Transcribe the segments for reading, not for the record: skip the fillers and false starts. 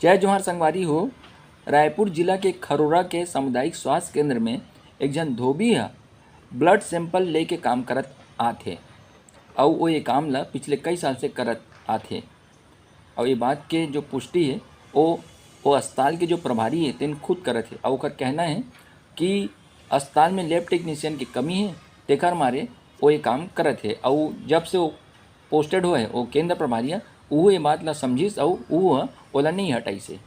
जय जोहार संगवारी हो। रायपुर जिला के खरोरा के सामुदायिक स्वास्थ्य केंद्र में एक जन धोबी ह ब्लड सैंपल लेके काम करत आथे और वो ये काम ला पिछले कई साल से करत आथे। और ये बात के जो पुष्टि है वो अस्पताल के जो प्रभारी है तेन खुद करत है। और ओकर कहना है कि अस्पताल में लैब टेक्नीशियन की कमी है, तेकर मारे वो ये काम करत है। और जब से वो पोस्टेड हुआ है वो केंद्र प्रभारिया वो ये बात ला समझिस और वो ओला नहीं हटाई से।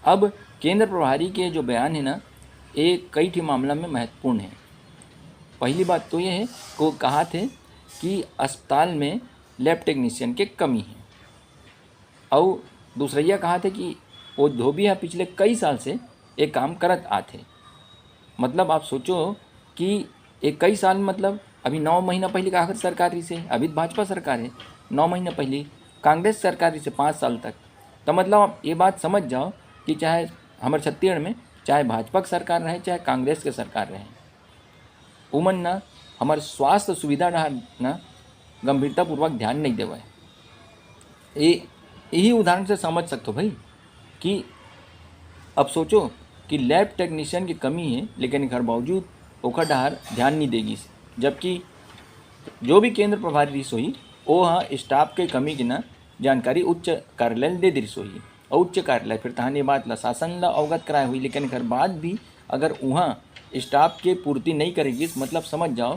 अब केंद्र प्रभारी के जो बयान है ना ये कई ठी मामला में महत्वपूर्ण है। पहली बात तो ये है कि वो कहा थे कि अस्पताल में लैब टेक्नीशियन के कमी है। और दूसरा कहा थे कि वो धोबिया पिछले कई साल से ये काम करत आते। मतलब आप सोचो कि एक कई साल मतलब अभी 9 महीना पहले का सरकार रही से, अभी भाजपा सरकार है। 9 महीना पहले कांग्रेस सरकार रही से 5 साल तक। तो मतलब आप ये बात समझ जाओ कि चाहे हमारे छत्तीसगढ़ में चाहे भाजपा की सरकार रहे चाहे कांग्रेस के सरकार रहे, उमन ना हमारे स्वास्थ्य सुविधा ना गंभीरतापूर्वक ध्यान नहीं देवा है। यही उदाहरण से समझ सकते हो भाई कि अब सोचो कि लैब टेक्नीशियन की कमी है लेकिन घर बावजूद ओखर डहार ध्यान नहीं देगी। जबकि जो भी केंद्र प्रभारी रही सोई वो हाँ स्टाफ के कमी की ना जानकारी उच्च कार्यालय दे दी सोई और उच्च कार्यालय फिर तहान ये बात ला शासन ला अवगत कराए हुई। लेकिन घर बाद भी अगर वहाँ स्टाफ के पूर्ति नहीं करेगी मतलब समझ जाओ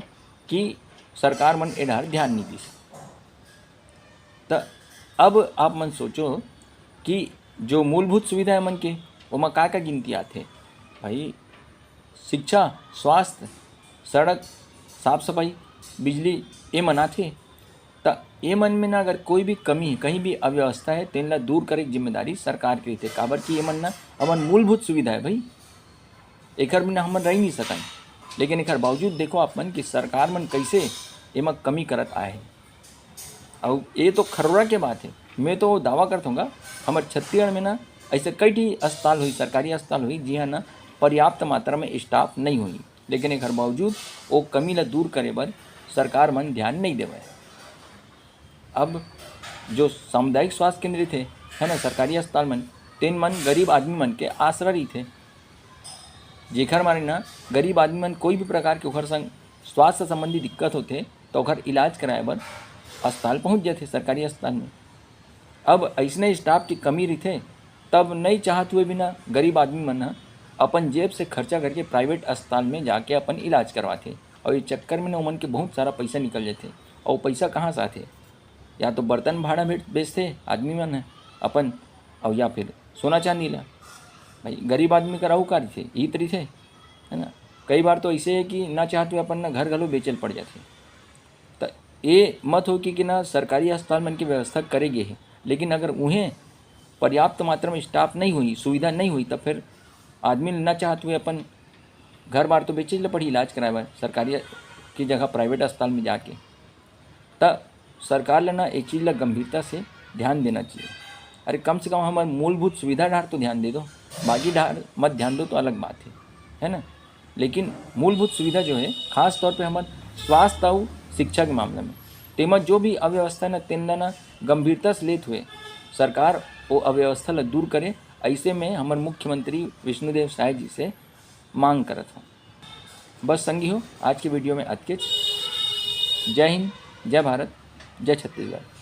कि सरकार मन ए डहार ध्यान नहीं दी। तो अब आप मन सोचो कि जो मूलभूत सुविधा है मन के वो का गिनती आते भाई, शिक्षा, स्वास्थ्य, सड़क, साफ सफाई, बिजली ये मन आते। तो ये मन में ना अगर कोई भी कमी है कहीं भी अव्यवस्था है तेन ला दूर करे जिम्मेदारी सरकार की रहते। काबर कि ये मन ना हमन मूलभूत सुविधा है भाई, एक बिना हमन रह नहीं सकन। लेकिन एक बावजूद देखो आप मन कि सरकार मन कैसे एमा कमी करत आए। और ये तो खरोरा के बात है, मैं तो दावा करता हूँ हमारे छत्तीसगढ़ में ना ऐसे कई ठी अस्पताल हुई, सरकारी अस्पताल हुई जी हाँ ना पर्याप्त मात्रा में स्टाफ नहीं हुई। लेकिन एक बावजूद वो कमी ला दूर करे बर सरकार मन ध्यान नहीं देवे। अब जो सामुदायिक स्वास्थ्य केंद्र थे है ना सरकारी अस्पताल मन तेन मन गरीब आदमी मन के आसरा रही थे, जेखर मारे ना गरीब आदमी मन कोई भी प्रकार के ओखर संग स्वास्थ्य संबंधी दिक्कत होते तो ओखर इलाज कराए बर अस्पताल पहुँच जाते सरकारी अस्पताल में। अब ऐसने स्टाफ की कमी रही थे तब नहीं चाहत हुए बिना गरीब आदमी मन अपन जेब से खर्चा करके प्राइवेट अस्पताल में जाके अपन इलाज करवाते। और ये चक्कर में उमन के बहुत सारा पैसा निकल जाते। और पैसा कहाँ से आते, या तो बर्तन भाड़ा बेचते आदमी मन है अपन, और या फिर सोना चांदी ला। भाई गरीब आदमी का राहु कार्य थे यही तरी थे है ना। कई बार तो ऐसे है कि ना चाहते हुए अपन ना घर घलो बेचल पड़ जाते। तो ये मत हो कि ना सरकारी अस्पताल मन की व्यवस्था करेंगे है, लेकिन अगर उन्हें पर्याप्त मात्रा में स्टाफ नहीं हुई, सुविधा नहीं हुई, तब फिर आदमी न चाहते हुए अपन घर बार तो बेचे पड़ी इलाज कराए बार सरकारी की जगह प्राइवेट अस्पताल में जाके। तब सरकार ला ना एक चीज़ ला गंभीरता से ध्यान देना चाहिए। अरे कम से कम हमारे मूलभूत सुविधा ढार तो ध्यान दे दो, बाकी ढार मत ध्यान दो तो अलग बात है ना। लेकिन मूलभूत सुविधा जो है खास तौर पे हमारे स्वास्थ्य और शिक्षा के मामले में तेमज जो भी अव्यवस्था न तेन ना गंभीरता से लेते हुए सरकार वो अव्यवस्था ला दूर करे। ऐसे में हमारे मुख्यमंत्री विष्णुदेव साय जी से मांग करत हूँ। बस संगी हो आज के वीडियो में अतकेच। जय हिंद, जय भारत, जय छत्तीसगढ़।